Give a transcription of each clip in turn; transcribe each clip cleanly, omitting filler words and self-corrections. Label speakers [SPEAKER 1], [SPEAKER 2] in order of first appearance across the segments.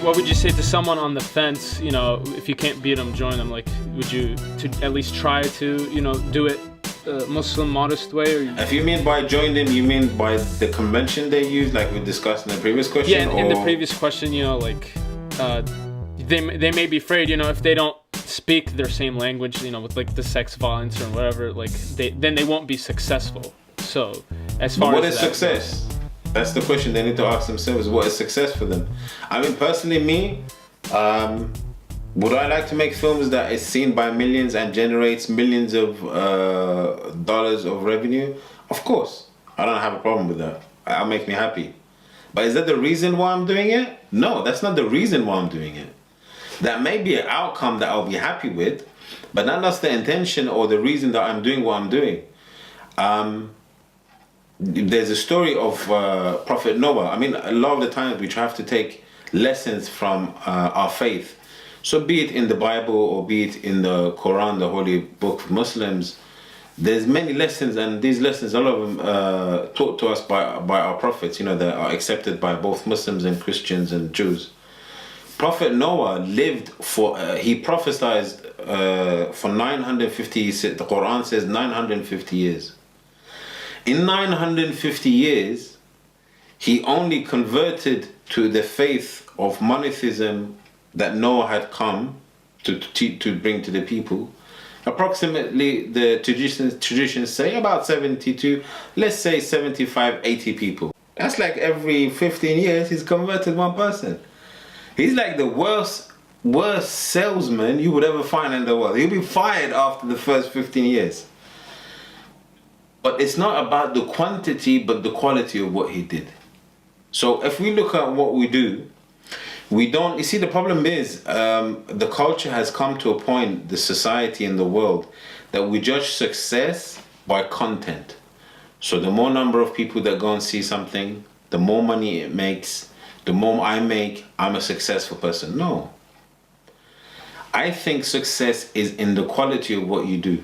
[SPEAKER 1] what would you say to someone on the fence? You know, if you can't beat them, join them. Like, would you to at least try to, you know, do it Muslim modest way? Or
[SPEAKER 2] if you mean by join them, you mean by the convention they use, like we discussed in the previous question?
[SPEAKER 1] Yeah, in the previous question, you know, like they may be afraid, you know, if they don't speak their same language, you know, with like the sex violence or whatever, like they won't be successful. So as far
[SPEAKER 2] but what
[SPEAKER 1] as
[SPEAKER 2] is success? That's the question they need to ask themselves. What is success for them? I mean, personally, me, would I like to make films that is seen by millions and generates millions of dollars of revenue? Of course, I don't have a problem with that. That'll make me happy. But is that the reason why I'm doing it? No, that's not the reason why I'm doing it. That may be an outcome that I'll be happy with, but that's the intention or the reason that I'm doing what I'm doing. There's a story of Prophet Noah. I mean, a lot of the times we have to take lessons from our faith. So be it in the Bible or be it in the Quran, the holy book of Muslims, there's many lessons, and these lessons, a lot of them taught to us by our prophets, you know, that are accepted by both Muslims and Christians and Jews. Prophet Noah lived for, he prophesied for 950, the Quran says 950 years. In 950 years, he only converted to the faith of monotheism that Noah had come to bring to the people. Approximately, the traditions say about 72, let's say 75, 80 people. That's like every 15 years, he's converted one person. He's like the worst salesman you would ever find in the world. He'll be fired after the first 15 years. But it's not about the quantity, but the quality of what he did. So if we look at what we do, we don't, you see, the problem is the culture has come to a point, the society and the world, that we judge success by content. So the more number of people that go and see something, the more money it makes, the more I make, I'm a successful person. No. I think success is in the quality of what you do.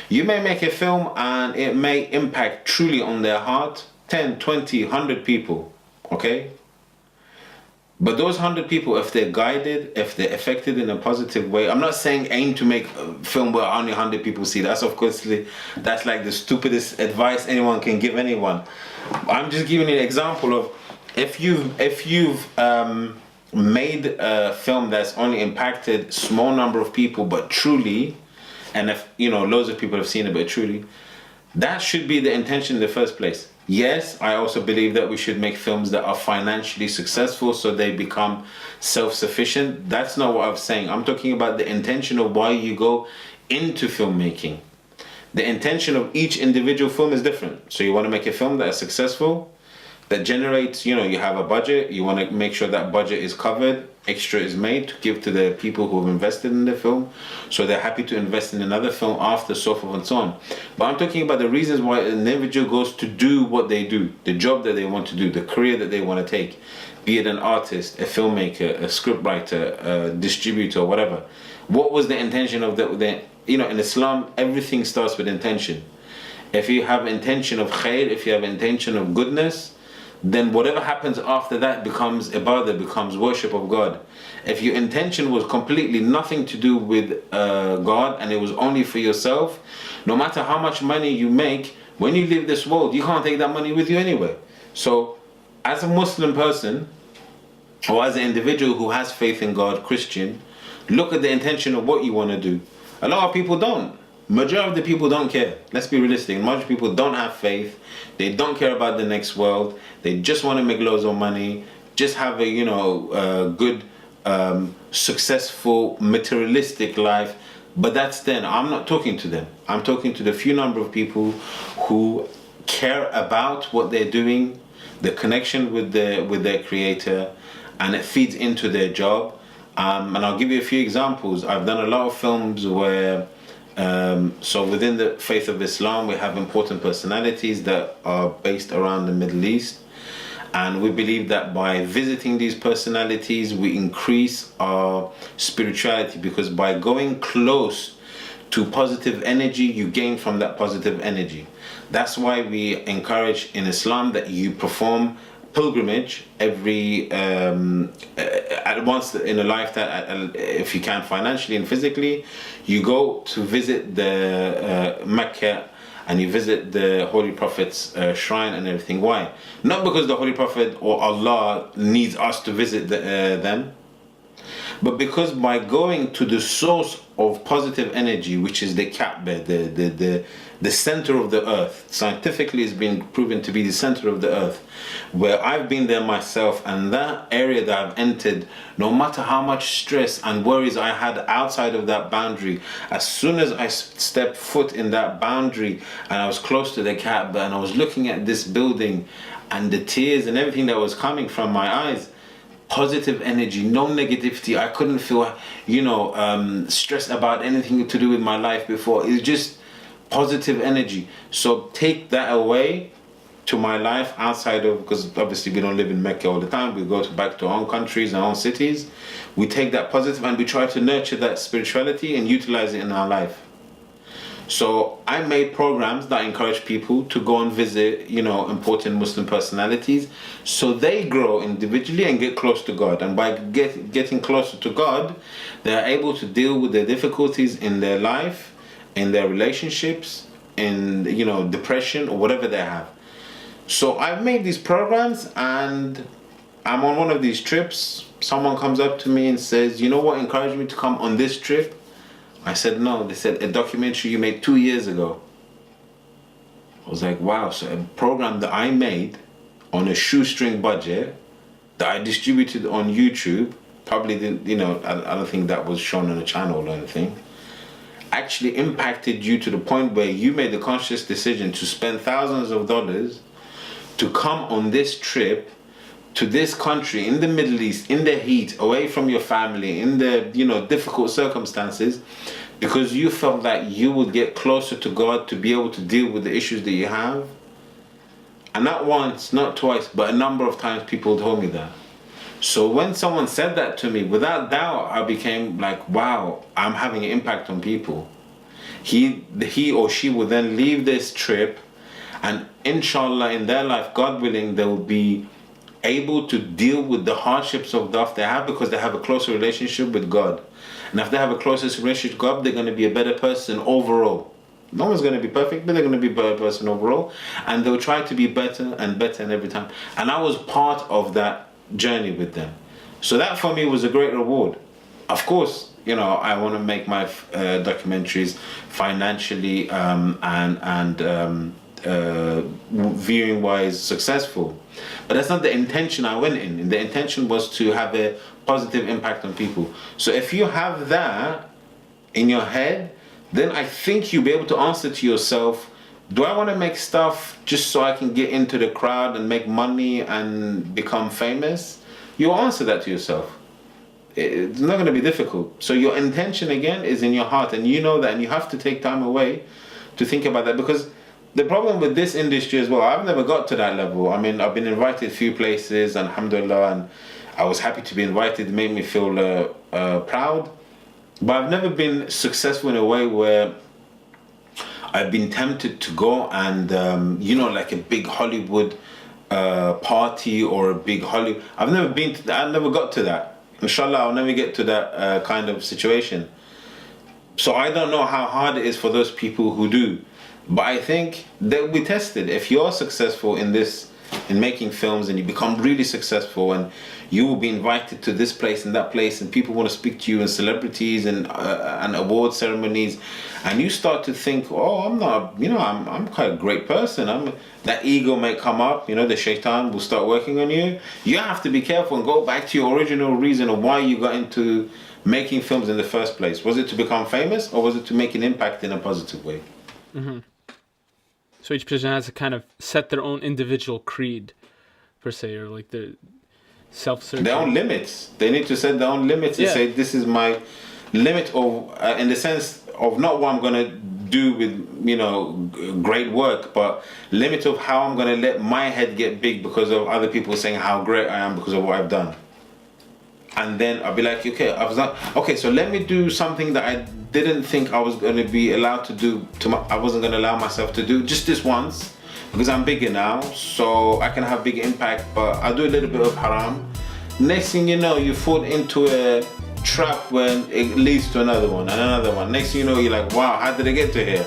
[SPEAKER 2] You may make a film and it may impact truly on their heart 10, 20, 100 people, okay? But those 100 people, if they're guided, if they're affected in a positive way, I'm not saying aim to make a film where only 100 people see. That's of course, that's like the stupidest advice anyone can give anyone. I'm just giving you an example of if you've made a film that's only impacted small number of people, but truly, and if, you know, loads of people have seen it, but truly, that should be the intention in the first place. Yes, I also believe that we should make films that are financially successful so they become self-sufficient. That's not what I'm saying. I'm talking about the intention of why you go into filmmaking. The intention of each individual film is different. So you want to make a film that is successful, that generates, you know, you have a budget, you want to make sure that budget is covered, extra is made to give to the people who have invested in the film, so they're happy to invest in another film after, so forth and so on. But I'm talking about the reasons why an individual goes to do what they do, the job that they want to do, the career that they want to take, be it an artist, a filmmaker, a scriptwriter, a distributor, whatever. What was the intention of the you know, in Islam, everything starts with intention. If you have intention of khair, if you have intention of goodness, then whatever happens after that becomes ibadah, becomes worship of God. If your intention was completely nothing to do with God and it was only for yourself, no matter how much money you make, when you leave this world, you can't take that money with you anyway. So as a Muslim person, or as an individual who has faith in God, Christian, look at the intention of what you want to do. A lot of people don't. Majority of the people don't care. Let's be realistic. Most people don't have faith. They don't care about the next world. They just want to make loads of money. Just have a, you know, good, successful, materialistic life. But that's then. I'm not talking to them. I'm talking to the few number of people who care about what they're doing, the connection with their creator, and it feeds into their job. And I'll give you a few examples. I've done a lot of films where so within the faith of Islam, we have important personalities that are based around the Middle East, and we believe that by visiting these personalities we increase our spirituality, because by going close to positive energy you gain from that positive energy. That's why we encourage in Islam that you perform pilgrimage every at once in a lifetime, if you can, financially and physically. You go to visit the Mecca, and you visit the Holy Prophet's shrine and everything. Why? Not because the Holy Prophet or Allah needs us to visit them, but because by going to the source of positive energy, which is the Kaaba, the center of the earth, scientifically it's been proven to be the center of the earth, where I've been there myself, and that area that I've entered, no matter how much stress and worries I had outside of that boundary, as soon as I stepped foot in that boundary and I was close to the Kaaba and I was looking at this building and the tears and everything that was coming from my eyes, positive energy, no negativity. I couldn't feel, stressed about anything to do with my life before. It's just positive energy. So take that away to my life outside of, because obviously we don't live in Mecca all the time. We go back to our own countries, our own cities. We take that positive and we try to nurture that spirituality and utilize it in our life. So I made programs that encourage people to go and visit, important Muslim personalities, so they grow individually and get close to God. And by getting closer to God, they are able to deal with the difficulties in their life, in their relationships, in depression or whatever they have. So I've made these programs, and I'm on one of these trips. Someone comes up to me and says, "You know what encouraged me to come on this trip?" I said, "No." They said, "A documentary you made 2 years ago." I was like, wow. So a program that I made on a shoestring budget that I distributed on YouTube, probably didn't, I don't think that was shown on a channel or anything, actually impacted you to the point where you made the conscious decision to spend thousands of dollars to come on this trip to this country in the Middle East, in the heat, away from your family, in the difficult circumstances, because you felt that you would get closer to God to be able to deal with the issues that you have. And not once, not twice, but a number of times people told me that. So when someone said that to me, without doubt, I became like, wow, I'm having an impact on people. He or she will then leave this trip, and inshallah, in their life, God willing, they will be able to deal with the hardships of life they have, because they have a closer relationship with God. And if they have a closer relationship with God, they're going to be a better person overall. No one's going to be perfect, but they're going to be a better person overall. And they'll try to be better and better and every time. And I was part of that journey with them. So that for me was a great reward. Of course, I want to make my documentaries financially viewing wise successful, but that's not the intention I went in. The intention was to have a positive impact on people. So if you have that in your head, then I think you'll be able to answer to yourself, do I want to make stuff just so I can get into the crowd and make money and become famous? You'll answer that to yourself. It's not going to be difficult. So your intention again is in your heart, and you know that, and you have to take time away to think about that, because the problem with this industry as well, I've never got to that level. I mean, I've been invited a few places, alhamdulillah, and I was happy to be invited. It made me feel proud. But I've never been successful in a way where I've been tempted to go and, like a big Hollywood party or a big Hollywood. I've never been to that. I never got to that. Inshallah, I'll never get to that kind of situation. So I don't know how hard it is for those people who do. But I think they'll be tested. If you're successful in making films, and you become really successful, and you will be invited to this place and that place, and people want to speak to you, and celebrities and award ceremonies, and you start to think, oh, I'm not, I'm quite a great person. That ego may come up, the shaitan will start working on you. You have to be careful and go back to your original reason of why you got into making films in the first place. Was it to become famous, or was it to make an impact in a positive way?
[SPEAKER 1] Mm-hmm. So each person has to kind of set their own individual creed, per se, or like the self-searching.
[SPEAKER 2] Their own limits. They need to set their own limits and say, this is my limit of, in the sense of not what I'm going to do with, great work, but limit of how I'm going to let my head get big because of other people saying how great I am because of what I've done. And then I'll be like, okay, so let me do something that I didn't think I was going to be allowed to do. I wasn't going to allow myself to do just this once, because I'm bigger now, so I can have big impact, but I do a little bit of haram. Next thing you know, you fall into a trap when it leads to another one and another one. Next thing you know, you're like, wow, how did I get to here?